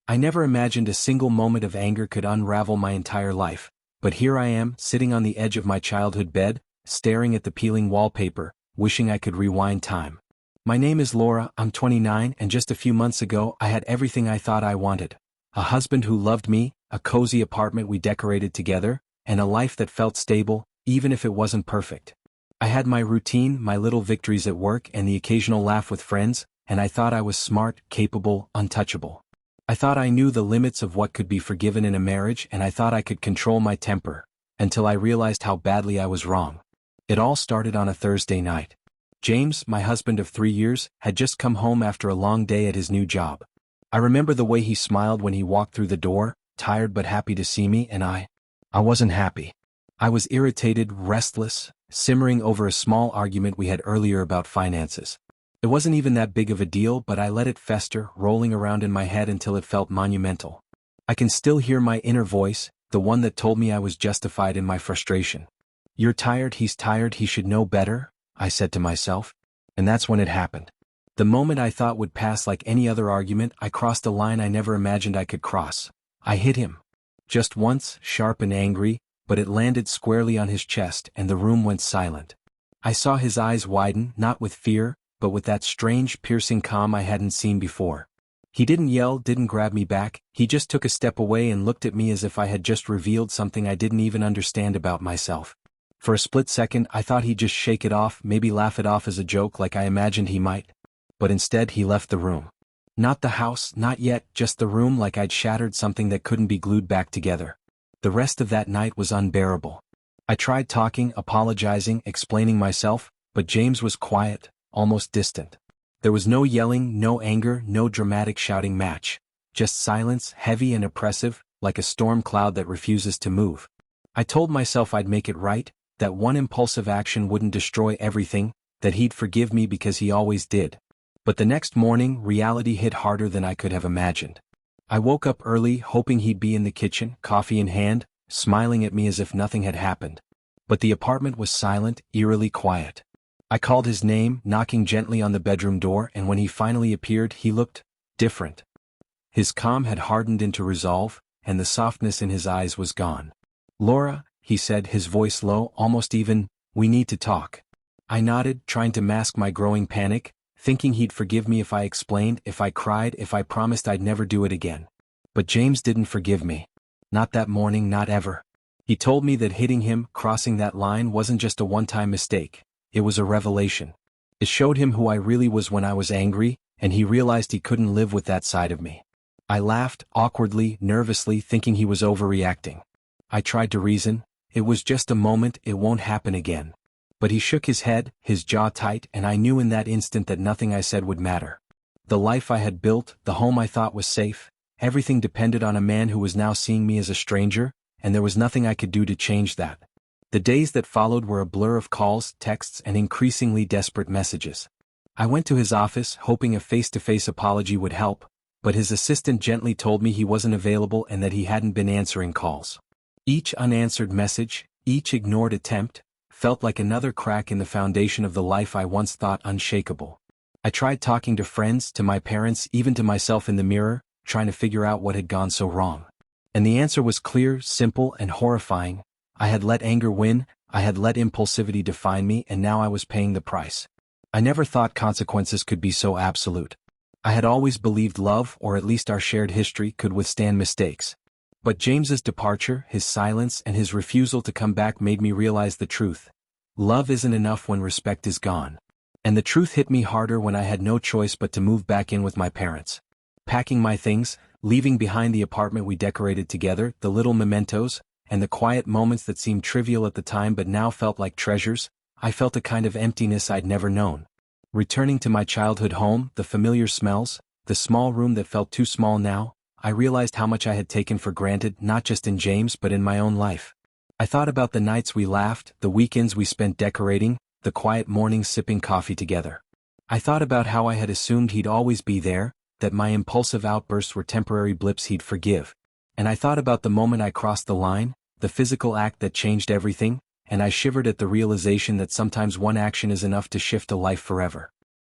I never imagined a single moment of anger could unravel my entire life, but here I am, sitting on the edge of my childhood bed, staring at the peeling wallpaper, wishing I could rewind time. My name is Laura, I'm 29, and just a few months ago I had everything I thought I wanted. A husband who loved me, a cozy apartment we decorated together, and a life that felt stable, even if it wasn't perfect. I had my routine, my little victories at work, and the occasional laugh with friends, and I thought I was smart, capable, untouchable. I thought I knew the limits of what could be forgiven in a marriage, and I thought I could control my temper, until I realized how badly I was wrong. It all started on a Thursday night. James, my husband of 3 years, had just come home after a long day at his new job. I remember the way he smiled when he walked through the door, tired but happy to see me, and I wasn't happy. I was irritated, restless, simmering over a small argument we had earlier about finances. It wasn't even that big of a deal, but I let it fester, rolling around in my head until it felt monumental. I can still hear my inner voice, the one that told me I was justified in my frustration. "You're tired, he's tired, he should know better," I said to myself. And that's when it happened. The moment I thought would pass like any other argument, I crossed a line I never imagined I could cross. I hit him. Just once, sharp and angry, but it landed squarely on his chest and the room went silent. I saw his eyes widen, not with fear, but with that strange, piercing calm I hadn't seen before. He didn't yell, didn't grab me back, he just took a step away and looked at me as if I had just revealed something I didn't even understand about myself. For a split second, I thought he'd just shake it off, maybe laugh it off as a joke like I imagined he might. But instead he left the room. Not the house, not yet, just the room, like I'd shattered something that couldn't be glued back together. The rest of that night was unbearable. I tried talking, apologizing, explaining myself, but James was quiet, almost distant. There was no yelling, no anger, no dramatic shouting match. Just silence, heavy and oppressive, like a storm cloud that refuses to move. I told myself I'd make it right, that one impulsive action wouldn't destroy everything, that he'd forgive me because he always did. But the next morning, reality hit harder than I could have imagined. I woke up early, hoping he'd be in the kitchen, coffee in hand, smiling at me as if nothing had happened. But the apartment was silent, eerily quiet. I called his name, knocking gently on the bedroom door, and when he finally appeared, he looked different. His calm had hardened into resolve, and the softness in his eyes was gone. "Laura," he said, his voice low, almost even, "we need to talk." I nodded, trying to mask my growing panic, thinking he'd forgive me if I explained, if I cried, if I promised I'd never do it again. But James didn't forgive me. Not that morning, not ever. He told me that hitting him, crossing that line, wasn't just a one-time mistake. It was a revelation. It showed him who I really was when I was angry, and he realized he couldn't live with that side of me. I laughed, awkwardly, nervously, thinking he was overreacting. I tried to reason. It was just a moment, it won't happen again. But he shook his head, his jaw tight, and I knew in that instant that nothing I said would matter. The life I had built, the home I thought was safe, everything depended on a man who was now seeing me as a stranger, and there was nothing I could do to change that. The days that followed were a blur of calls, texts, and increasingly desperate messages. I went to his office, hoping a face-to-face apology would help, but his assistant gently told me he wasn't available and that he hadn't been answering calls. Each unanswered message, each ignored attempt, felt like another crack in the foundation of the life I once thought unshakable. I tried talking to friends, to my parents, even to myself in the mirror, trying to figure out what had gone so wrong. And the answer was clear, simple, and horrifying. I had let anger win, I had let impulsivity define me, and now I was paying the price. I never thought consequences could be so absolute. I had always believed love, or at least our shared history, could withstand mistakes. But James's departure, his silence, and his refusal to come back made me realize the truth. Love isn't enough when respect is gone. And the truth hit me harder when I had no choice but to move back in with my parents. Packing my things, leaving behind the apartment we decorated together, the little mementos, and the quiet moments that seemed trivial at the time but now felt like treasures, I felt a kind of emptiness I'd never known. Returning to my childhood home, the familiar smells, the small room that felt too small now, I realized how much I had taken for granted, not just in James but in my own life. I thought about the nights we laughed, the weekends we spent decorating, the quiet mornings sipping coffee together. I thought about how I had assumed he'd always be there, that my impulsive outbursts were temporary blips he'd forgive. And I thought about the moment I crossed the line, the physical act that changed everything, and I shivered at the realization that sometimes one action is enough to shift a life forever.